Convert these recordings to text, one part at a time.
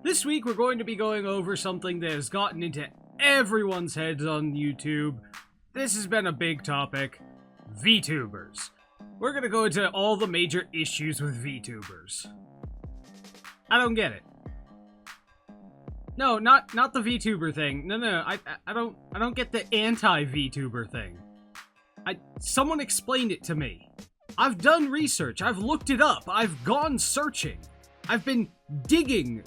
This week we're going to be going over something that has gotten into everyone's heads on YouTube. This has been a big topic. Vtubers. We're gonna go into all the major issues with Vtubers. I don't get it. No, not the Vtuber thing. No, I don't get the anti-Vtuber thing. Someone explained it to me. I've done research, I've looked it up, I've gone searching. I've been digging,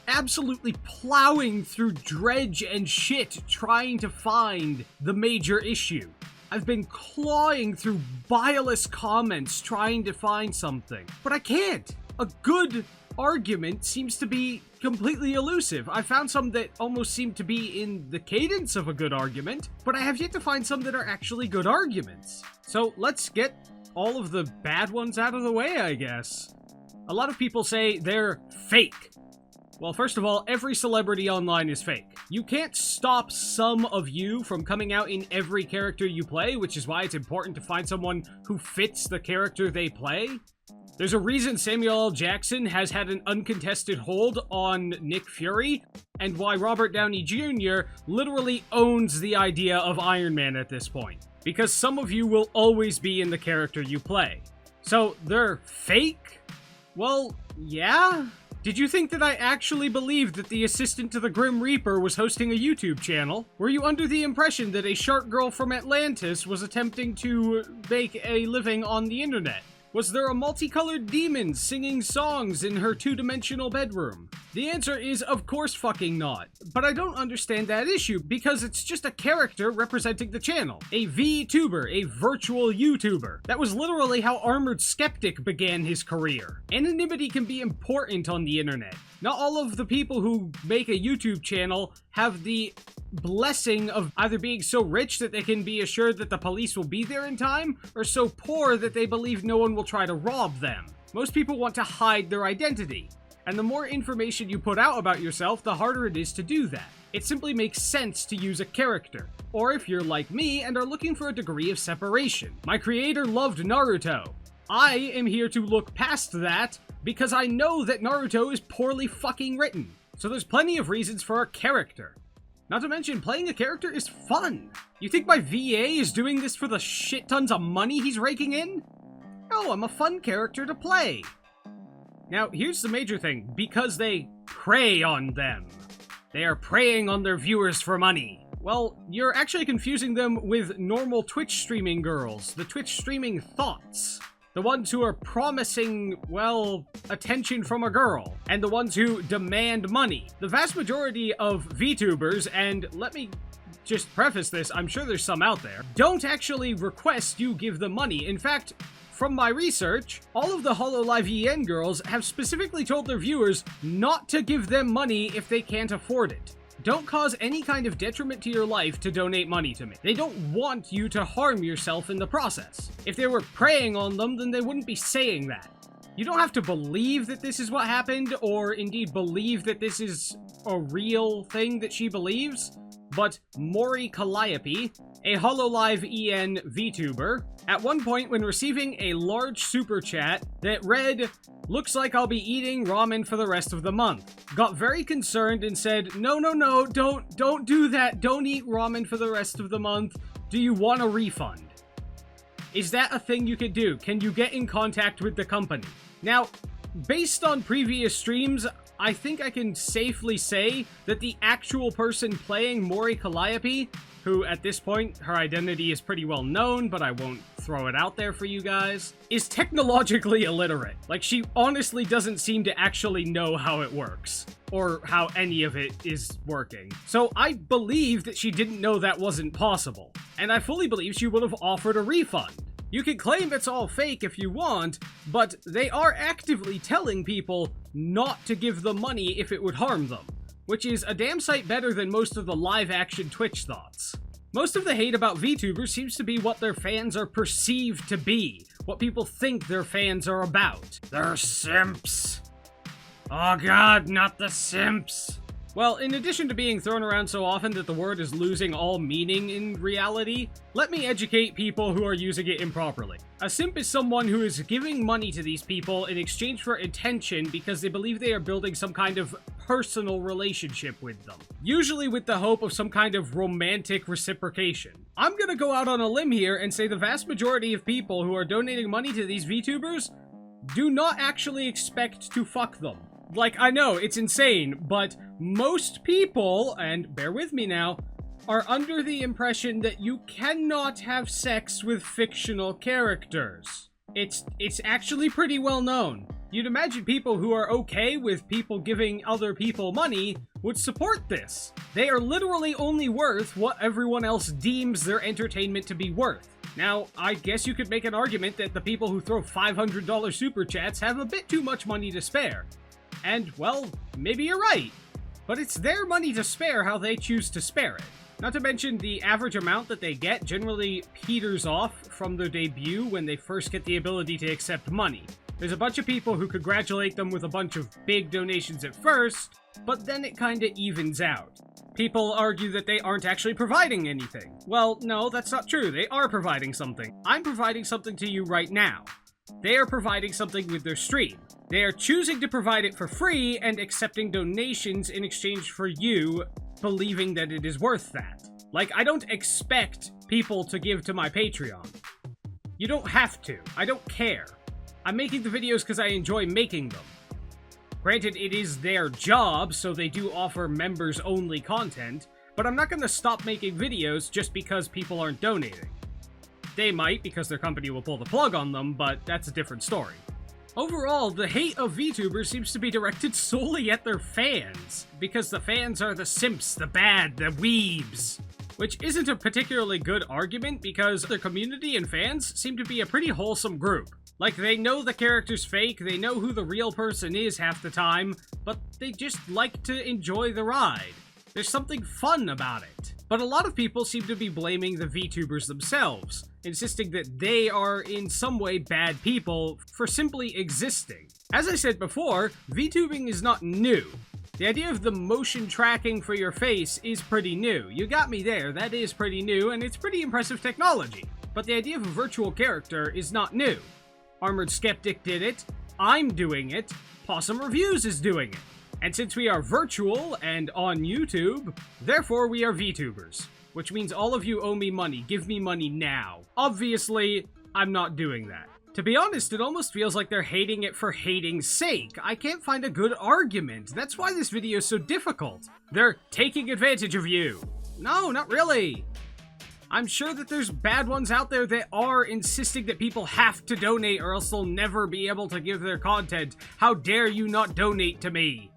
absolutely plowing through dredge and shit trying to find the major issue. I've been clawing through bileless comments trying to find something, but I can't. A good argument seems to be completely elusive. I found some that almost seem to be in the cadence of a good argument, but I have yet to find some that are actually good arguments. So let's get all of the bad ones out of the way, I guess. A lot of people say they're fake. Well, first of all, every celebrity online is fake. You can't stop some of you from coming out in every character you play, which is why it's important to find someone who fits the character they play. There's a reason Samuel L. Jackson has had an uncontested hold on Nick Fury, and why Robert Downey Jr. literally owns the idea of Iron Man at this point. Because some of you will always be in the character you play. So, they're fake? Well, yeah? Did you think that I actually believed that the assistant to the Grim Reaper was hosting a YouTube channel? Were you under the impression that a shark girl from Atlantis was attempting to make a living on the internet? Was there a multicolored demon singing songs in her two-dimensional bedroom? The answer is, of course fucking not. But I don't understand that issue, because it's just a character representing the channel. A Vtuber, a virtual YouTuber. That was literally how Armored Skeptic began his career. Anonymity can be important on the internet. Not all of the people who make a YouTube channel have the blessing of either being so rich that they can be assured that the police will be there in time, or so poor that they believe no one will try to rob them. Most people want to hide their identity, and the more information you put out about yourself, the harder it is to do that. It simply makes sense to use a character, or if you're like me and are looking for a degree of separation. My creator loved Naruto. I am here to look past that because I know that Naruto is poorly fucking written. So there's plenty of reasons for a character. Not to mention, playing a character is fun. You think my VA is doing this for the shit tons of money he's raking in? No, I'm a fun character to play. Now, here's the major thing. Because they prey on them. They are preying on their viewers for money. Well, you're actually confusing them with normal Twitch streaming girls. The Twitch streaming thoughts. The ones who are promising, well, attention from a girl, and the ones who demand money. The vast majority of Vtubers, and let me just preface this, I'm sure there's some out there, don't actually request you give them money. In fact, from my research, all of the HoloLive EN girls have specifically told their viewers not to give them money if they can't afford it. Don't cause any kind of detriment to your life to donate money to me. They don't want you to harm yourself in the process. If they were preying on them, then they wouldn't be saying that. You don't have to believe that this is what happened, or indeed believe that this is a real thing that she believes, but Mori Calliope, a HoloLive EN VTuber, at one point when receiving a large super chat that read, "Looks like I'll be eating ramen for the rest of the month," got very concerned and said, no, don't do that, don't eat ramen for the rest of the month, do you want a refund? Is that a thing you could do? Can you get in contact with the company? Now, based on previous streams, I think I can safely say that the actual person playing Mori Calliope, who at this point, her identity is pretty well known, but I won't throw it out there for you guys, is technologically illiterate. Like, she honestly doesn't seem to actually know how it works, or how any of it is working. So I believe that she didn't know that wasn't possible, and I fully believe she would have offered a refund. You can claim it's all fake if you want, but they are actively telling people not to give them money if it would harm them, which is a damn sight better than most of the live-action Twitch thoughts. Most of the hate about VTubers seems to be what their fans are perceived to be, what people think their fans are about. They're simps. Oh god, not the simps. Well, in addition to being thrown around so often that the word is losing all meaning in reality, let me educate people who are using it improperly. A simp is someone who is giving money to these people in exchange for attention because they believe they are building some kind of personal relationship with them, usually with the hope of some kind of romantic reciprocation. I'm gonna go out on a limb here and say the vast majority of people who are donating money to these VTubers do not actually expect to fuck them. Like, I know, it's insane, but most people, and bear with me now, are under the impression that you cannot have sex with fictional characters. It's actually pretty well known. You'd imagine people who are okay with people giving other people money would support this. They are literally only worth what everyone else deems their entertainment to be worth. Now, I guess you could make an argument that the people who throw $500 super chats have a bit too much money to spare. And, well, maybe you're right. But it's their money to spare how they choose to spare it. Not to mention, the average amount that they get generally peters off from their debut when they first get the ability to accept money. There's a bunch of people who congratulate them with a bunch of big donations at first, but then it kinda evens out. People argue that they aren't actually providing anything. Well, no, that's not true. They are providing something. I'm providing something to you right now. They are providing something with their stream. They are choosing to provide it for free and accepting donations in exchange for you believing that it is worth that. Like, I don't expect people to give to my Patreon. You don't have to. I don't care. I'm making the videos because I enjoy making them. Granted, it is their job, so they do offer members-only content, but I'm not going to stop making videos just because people aren't donating. They might, because their company will pull the plug on them, but that's a different story. Overall, the hate of VTubers seems to be directed solely at their fans, because the fans are the simps, the bad, the weebs. Which isn't a particularly good argument, because their community and fans seem to be a pretty wholesome group. Like, they know the character's fake, they know who the real person is half the time, but they just like to enjoy the ride. There's something fun about it. But a lot of people seem to be blaming the VTubers themselves, insisting that they are in some way bad people for simply existing. As I said before, VTubing is not new. The idea of the motion tracking for your face is pretty new. You got me there, that is pretty new, and it's pretty impressive technology. But the idea of a virtual character is not new. Armored Skeptic did it, I'm doing it, Possum Reviews is doing it. And since we are virtual and on YouTube, therefore we are VTubers. Which means all of you owe me money. Give me money now. Obviously, I'm not doing that. To be honest, it almost feels like they're hating it for hating's sake. I can't find a good argument. That's why this video is so difficult. They're taking advantage of you. No, not really. I'm sure that there's bad ones out there that are insisting that people have to donate or else they'll never be able to give their content. How dare you not donate to me?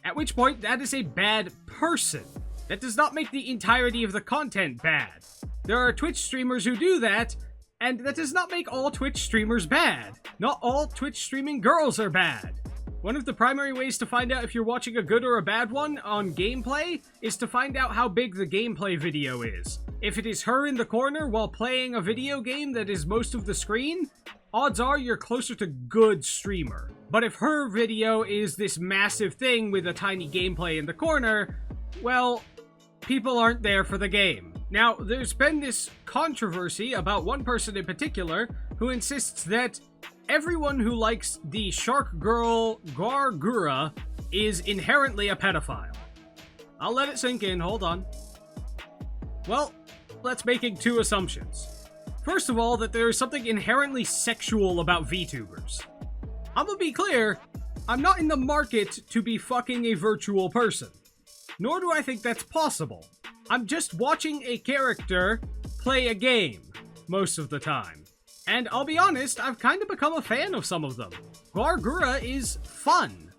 At which point, that is a bad person. That does not make the entirety of the content bad. There are Twitch streamers who do that, and that does not make all Twitch streamers bad. Not all Twitch streaming girls are bad. One of the primary ways to find out if you're watching a good or a bad one on gameplay is to find out how big the gameplay video is. If it is her in the corner while playing a video game that is most of the screen, odds are you're closer to good streamer. But if her video is this massive thing with a tiny gameplay in the corner, well, people aren't there for the game. Now, there's been this controversy about one person in particular who insists that everyone who likes the shark girl Gargura is inherently a pedophile. I'll let it sink in, hold on. Well, let's making two assumptions. First of all, that there is something inherently sexual about VTubers. I'm gonna be clear, I'm not in the market to be fucking a virtual person. Nor do I think that's possible. I'm just watching a character play a game, most of the time. And I'll be honest, I've kind of become a fan of some of them. Gargura is fun.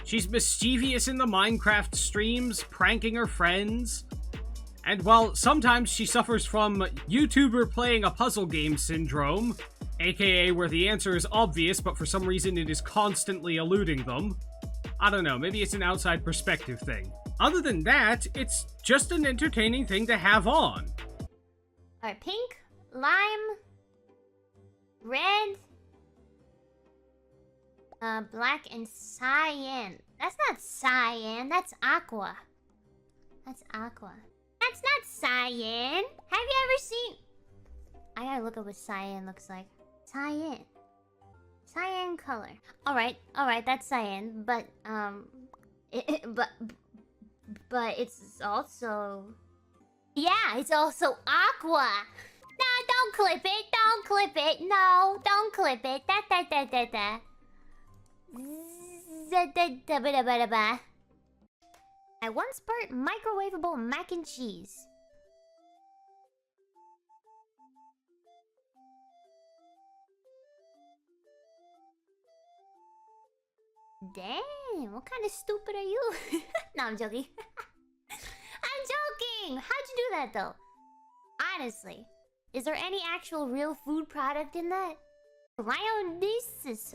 She's mischievous in the Minecraft streams, pranking her friends. And while sometimes she suffers from YouTuber playing a puzzle game syndrome, aka where the answer is obvious but for some reason it is constantly eluding them. I don't know, maybe it's an outside perspective thing. Other than that, it's just an entertaining thing to have on. Alright, pink, lime, red, black, and cyan. That's not cyan, that's aqua. That's aqua. That's not cyan. Have you ever seen... I gotta look at what cyan looks like. Cyan. Cyan color. Alright, that's cyan, but, But it's also... Yeah, it's also Aqua! Nah, don't clip it, don't clip it, no, don't clip it, I once burnt microwavable mac and cheese. Damn, what kind of stupid are you? No, I'm joking. I'm joking! How'd you do that, though? Honestly, is there any actual real food product in that? Lionosis,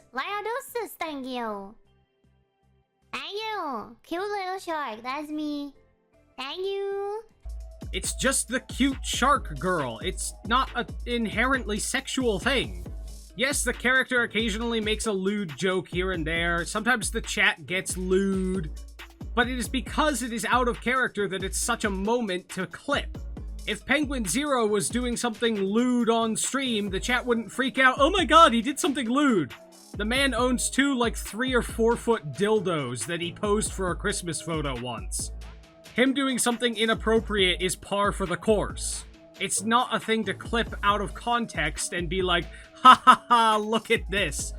thank you. Thank you. Cute little shark, that's me. Thank you. It's just the cute shark girl. It's not an inherently sexual thing. Yes, the character occasionally makes a lewd joke here and there. Sometimes the chat gets lewd. But it is because it is out of character that it's such a moment to clip. If Penguin Zero was doing something lewd on stream, the chat wouldn't freak out, oh my god, he did something lewd. The man owns two, 3 or 4 foot dildos that he posed for a Christmas photo once. Him doing something inappropriate is par for the course. It's not a thing to clip out of context and be like, ha ha ha, look at this.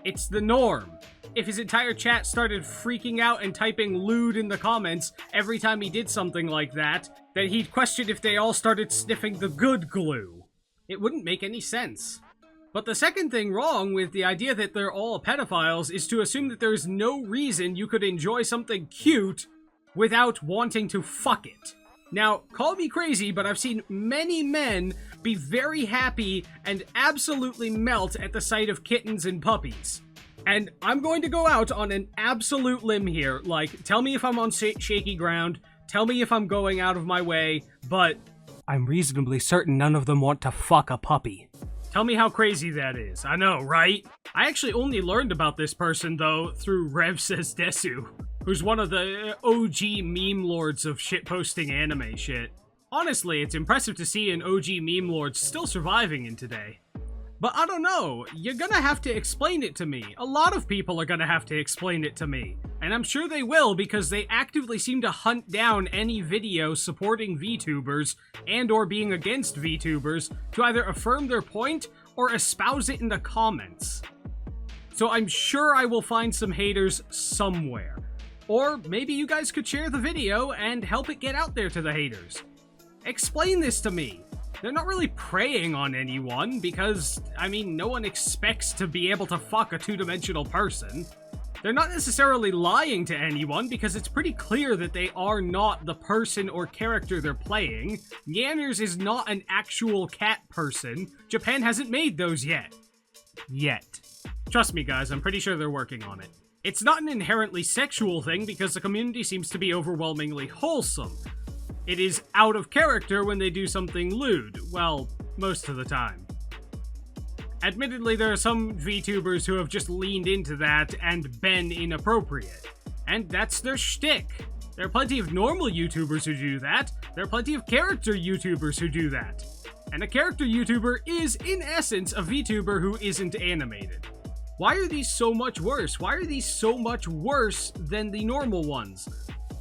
It's the norm. If his entire chat started freaking out and typing lewd in the comments every time he did something like that, then he'd question if they all started sniffing the good glue. It wouldn't make any sense. But the second thing wrong with the idea that they're all pedophiles is to assume that there's no reason you could enjoy something cute without wanting to fuck it. Now, call me crazy, but I've seen many men be very happy and absolutely melt at the sight of kittens and puppies. And I'm going to go out on an absolute limb here. Tell me if I'm on shaky ground, tell me if I'm going out of my way, but I'm reasonably certain none of them want to fuck a puppy. Tell me how crazy that is. I know, right? I actually only learned about this person, though, through Rev Says Desu, who's one of the OG meme lords of shitposting anime shit. Honestly, it's impressive to see an OG meme lord still surviving in today. But I don't know, you're gonna have to explain it to me. A lot of people are gonna have to explain it to me. And I'm sure they will because they actively seem to hunt down any video supporting VTubers and or being against VTubers to either affirm their point or espouse it in the comments. So I'm sure I will find some haters somewhere. Or maybe you guys could share the video and help it get out there to the haters. Explain this to me. They're not really preying on anyone because, no one expects to be able to fuck a two-dimensional person. They're not necessarily lying to anyone because it's pretty clear that they are not the person or character they're playing. Yanners is not an actual cat person. Japan hasn't made those yet. Trust me guys, I'm pretty sure they're working on it. It's not an inherently sexual thing because the community seems to be overwhelmingly wholesome. It is out of character when they do something lewd. Well, most of the time. Admittedly, there are some VTubers who have just leaned into that and been inappropriate. And that's their shtick. There are plenty of normal YouTubers who do that. There are plenty of character YouTubers who do that. And a character YouTuber is, in essence, a VTuber who isn't animated. Why are these so much worse? Why are these so much worse than the normal ones?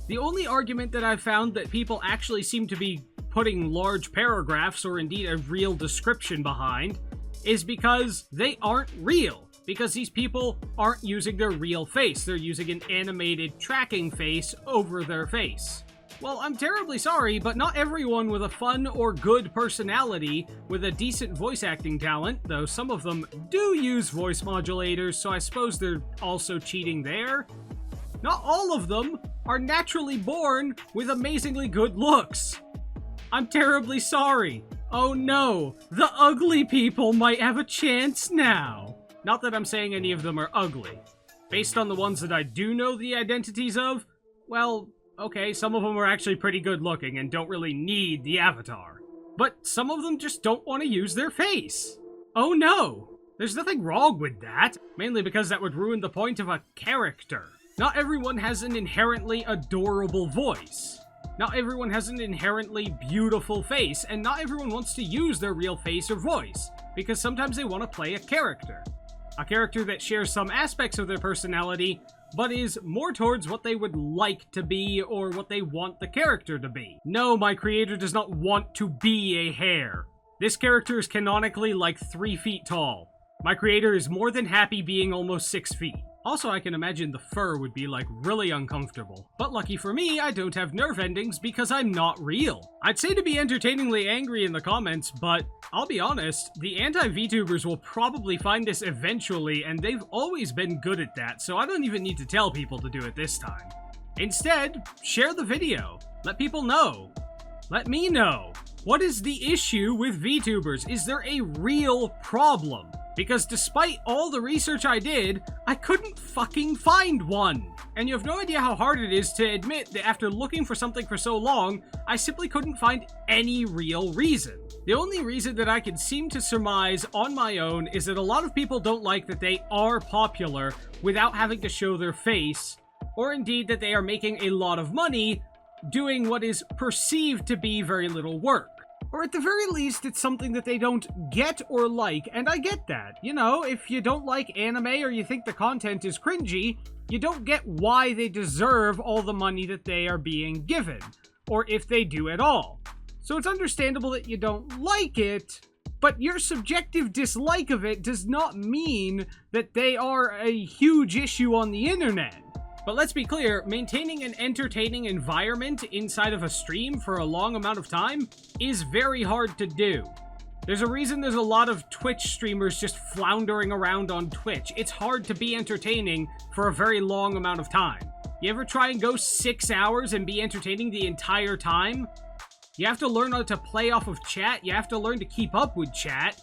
The only argument that I've found that people actually seem to be putting large paragraphs or indeed a real description behind is because they aren't real. Because these people aren't using their real face. They're using an animated tracking face over their face. Well, I'm terribly sorry, but not everyone with a fun or good personality with a decent voice acting talent, though some of them do use voice modulators, so I suppose they're also cheating there. Not all of them are naturally born with amazingly good looks. I'm terribly sorry. Oh no, the ugly people might have a chance now. Not that I'm saying any of them are ugly. Based on the ones that I do know the identities of, well, okay, some of them are actually pretty good looking and don't really need the avatar. But some of them just don't want to use their face. Oh no, there's nothing wrong with that, mainly because that would ruin the point of a character. Not everyone has an inherently adorable voice. Not everyone has an inherently beautiful face, and not everyone wants to use their real face or voice, because sometimes they want to play a character. A character that shares some aspects of their personality, but is more towards what they would like to be or what they want the character to be. No, my creator does not want to be a hare. This character is canonically like 3 feet tall. My creator is more than happy being almost 6 feet. Also, I can imagine the fur would be, like, really uncomfortable. But lucky for me, I don't have nerve endings because I'm not real. I'd say to be entertainingly angry in the comments, but I'll be honest, the anti-vtubers will probably find this eventually, and they've always been good at that, so I don't even need to tell people to do it this time. Instead, share the video. Let people know. Let me know. What is the issue with VTubers? Is there a real problem? Because despite all the research I did, I couldn't fucking find one. And you have no idea how hard it is to admit that after looking for something for so long, I simply couldn't find any real reason. The only reason that I can seem to surmise on my own is that a lot of people don't like that they are popular without having to show their face, or indeed that they are making a lot of money doing what is perceived to be very little work. Or at the very least, it's something that they don't get or like, and I get that. You know, if you don't like anime or you think the content is cringy, you don't get why they deserve all the money that they are being given, or if they do at all. So it's understandable that you don't like it, but your subjective dislike of it does not mean that they are a huge issue on the internet. But let's be clear, maintaining an entertaining environment inside of a stream for a long amount of time is very hard to do. There's a reason there's a lot of Twitch streamers just floundering around on Twitch. It's hard to be entertaining for a very long amount of time. You ever try and go 6 hours and be entertaining the entire time? You have to learn how to play off of chat, you have to learn to keep up with chat,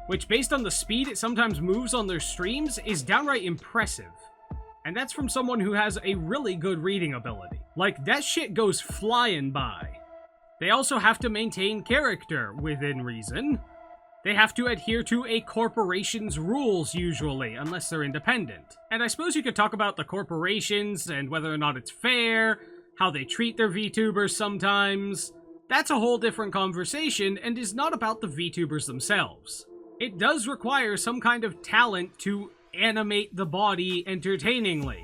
which based on the speed it sometimes moves on their streams is downright impressive. And that's from someone who has a really good reading ability. Like, that shit goes flying by. They also have to maintain character within reason. They have to adhere to a corporation's rules, usually, unless they're independent. And I suppose you could talk about the corporations and whether or not it's fair, how they treat their VTubers sometimes. That's a whole different conversation and is not about the VTubers themselves. It does require some kind of talent to animate the body entertainingly.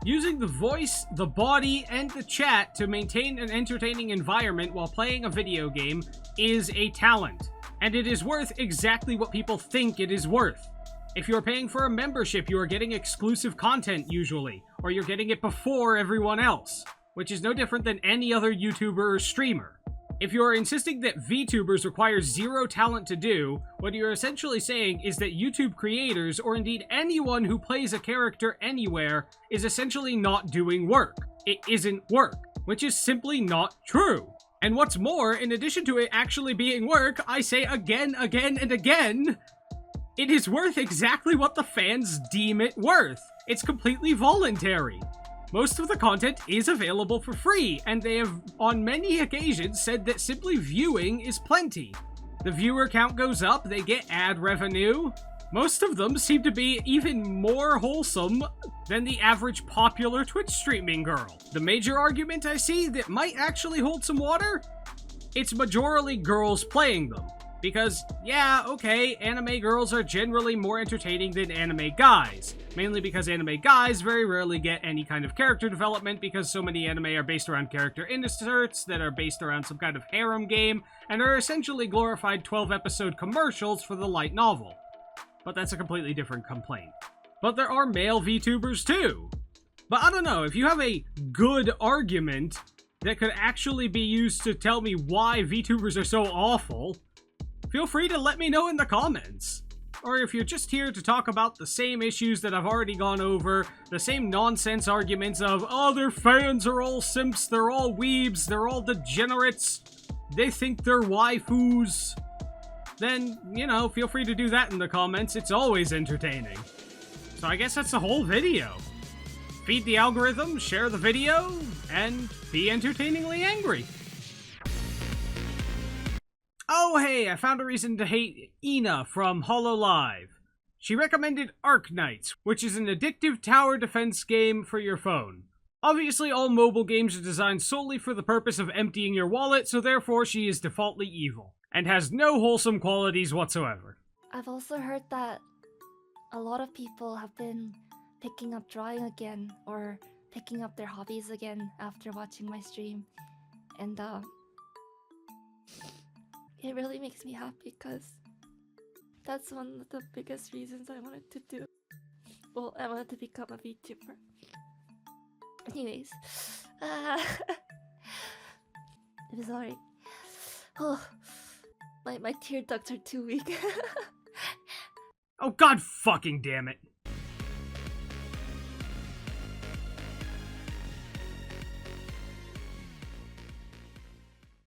Using the voice, the body, and the chat to maintain an entertaining environment while playing a video game is a talent, and it is worth exactly what people think it is worth. If you're paying for a membership, you are getting exclusive content usually, or you're getting it before everyone else, which is no different than any other YouTuber or streamer. If you are insisting that VTubers require zero talent to do, what you're essentially saying is that YouTube creators, or indeed anyone who plays a character anywhere, is essentially not doing work. It isn't work, which is simply not true. And what's more, in addition to it actually being work, I say again, and again, it is worth exactly what the fans deem it worth. It's completely voluntary. Most of the content is available for free, and they have on many occasions said that simply viewing is plenty. The viewer count goes up, they get ad revenue. Most of them seem to be even more wholesome than the average popular Twitch streaming girl. The major argument I see that might actually hold some water? It's majorly girls playing them. Because, yeah, okay, anime girls are generally more entertaining than anime guys. Mainly because anime guys very rarely get any kind of character development because so many anime are based around character inserts that are based around some kind of harem game and are essentially glorified 12-episode commercials for the light novel. But that's a completely different complaint. But there are male VTubers too. But I don't know, if you have a good argument that could actually be used to tell me why VTubers are so awful, feel free to let me know in the comments. Or if you're just here to talk about the same issues that I've already gone over, the same nonsense arguments of, oh, their fans are all simps, they're all weebs, they're all degenerates, they think they're waifus, then, you know, feel free to do that in the comments. It's always entertaining. So I guess that's the whole video. Feed the algorithm, share the video, and be entertainingly angry. Oh hey, I found a reason to hate Ina from HoloLive. She recommended Ark Knights, which is an addictive tower defense game for your phone. Obviously, all mobile games are designed solely for the purpose of emptying your wallet, so therefore she is defaultly evil, and has no wholesome qualities whatsoever. I've also heard that a lot of people have been picking up drawing again or picking up their hobbies again after watching my stream. And it really makes me happy because that's one of the biggest reasons I wanted to do. Well, I wanted to become a VTuber. Anyways, I'm sorry. Oh, my tear ducts are too weak. Oh god fucking damn it.